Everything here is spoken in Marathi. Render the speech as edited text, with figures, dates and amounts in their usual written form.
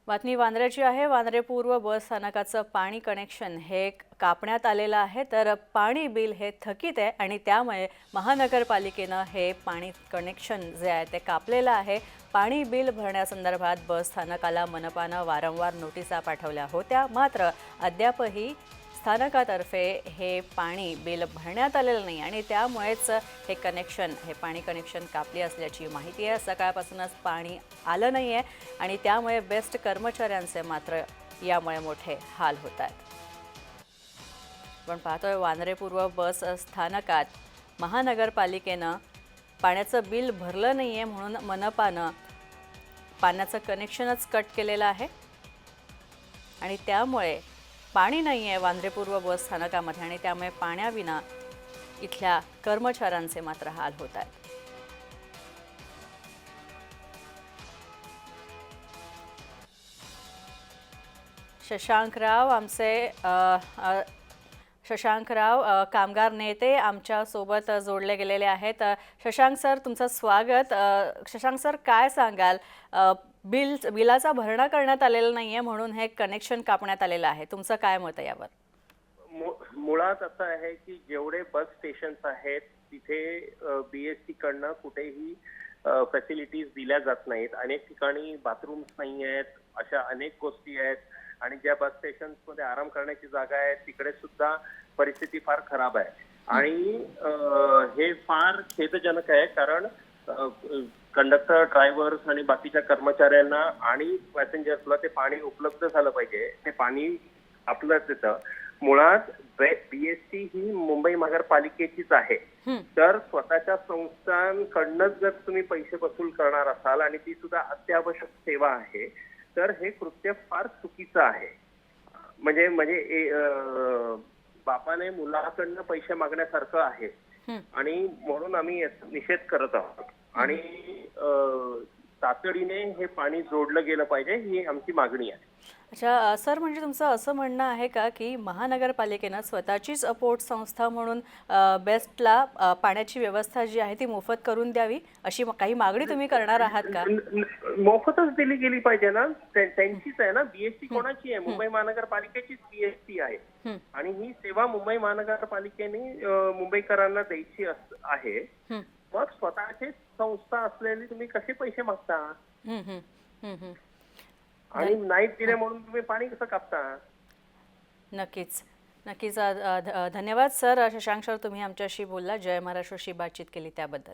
बातमी वांद्र्याची आहे। वांद्रे पूर्व बस स्थानकाचं पाणी कनेक्शन हे कापण्यात आलेलं आहे, तर पाणी बिल हे थकीत आहे आणि त्यामुळे महानगरपालिकेने हे पाणी कनेक्शन जे आहे ते कापलेलं आहे। पाणी बिल भरण्यासंदर्भात बस स्थानकाला मनपाने वारंवार नोटिसा पाठवल्या होत्या, मात्र अद्यापही स्थानकातर्फे हे पाणी बिल भरण्यात आलेलं नाही आणि त्यामुळेच हे पाणी कनेक्शन कापले असल्याची माहिती आहे। सकाळपासूनच पाणी आलं नाही आहे आणि त्यामुळे बेस्ट कर्मचाऱ्यांचे मात्र यामुळे मोठे हाल होत आहेत। पण पाहतोय वांद्रे पूर्व बस स्थानकात महानगरपालिकेने पाण्याचं बिल भरलं नाहीये म्हणून मनपाने पाण्याचं कनेक्शनच कट केलेलं आहे आणि त्यामुळे पाणी नाही आहे वांद्रे पूर्व बस स्थानकामध्ये आणि त्यामुळे पाण्याविना इथल्या कर्मचाऱ्यांचे मात्र हाल होत आहेत। शशांकराव कामगार नेते आमच्या सोबत जोडले गेलेले आहेत। शशांक सर, तुमचं स्वागत। शशांक सर, काय सांगाल? बिलाचा भरणा करण्यात आलेला नाहीये म्हणून हे कनेक्शन कापण्यात आलेलं आहे, तुमचं काय मत आहे यावर? मुळात असं आहे की जेवढे बस स्टेशन्स आहेत तिथे बीएसटी कडनं कुठेही फॅसिलिटीज दिल्या जात नाहीत। अनेक ठिकाणी बाथरूम्स नाही आहेत, अशा अनेक गोष्टी आहेत आणि ज्या बस स्टेशन्स मध्ये आराम करण्याची जागा आहे तिकडे सुद्धा परिस्थिती फार खराब आहे आणि हे फार खेदजनक आहे, कारण कंडक्टर, ड्रायव्हर्स आणि बाकीच्या कर्मचाऱ्यांना आणि पॅसेंजर्सला ते पाणी उपलब्ध झालं पाहिजे। ते पाणी आपलंच येतं। मुळात बीएसटी ही मुंबई महानगरपालिकेचीच आहे, तर स्वतःच्या संस्थांकडूनच जर तुम्ही पैसे वसूल करणार असाल आणि ती सुद्धा अत्यावश्यक सेवा आहे, तर हे कृत्य फार चुकीचं आहे। म्हणजे बापाने मुलाकडनं पैसे मागण्यासारखं आहे आणि म्हणून आम्ही निषेध करत आहोत आणि तातडीने हे पाणी जोडलं गेलं पाहिजे, ही आमची मागणी आहे। अच्छा सर, म्हणजे तुमचं असं म्हणणं आहे का की महानगरपालिकेने स्वतःचीच पोट संस्था म्हणून बेस्टला पाण्याची व्यवस्था जी आहे ती मोफत करून द्यावी, अशी काही मागणी तुम्ही करणार आहात का? मोफतच दिली गेली पाहिजे ना, त्यांचीच आहे ना बीएसटी। कोणाची आहे? मुंबई महानगरपालिकेचीच बीएसटी आहे आणि ही सेवा मुंबई महानगरपालिकेने मुंबईकरांना द्यायची आहे। मग स्वतःची संस्था असलेली तुम्ही कसे पैसे मागता आणि नाही दिले म्हणून तुम्ही पाणी कसं कापता? नक्कीच नक्कीच। धन्यवाद सर। शशांक सर, तुम्ही आमच्याशी बोलला, जय महाराष्ट्रशी बातचीत केली त्याबद्दल।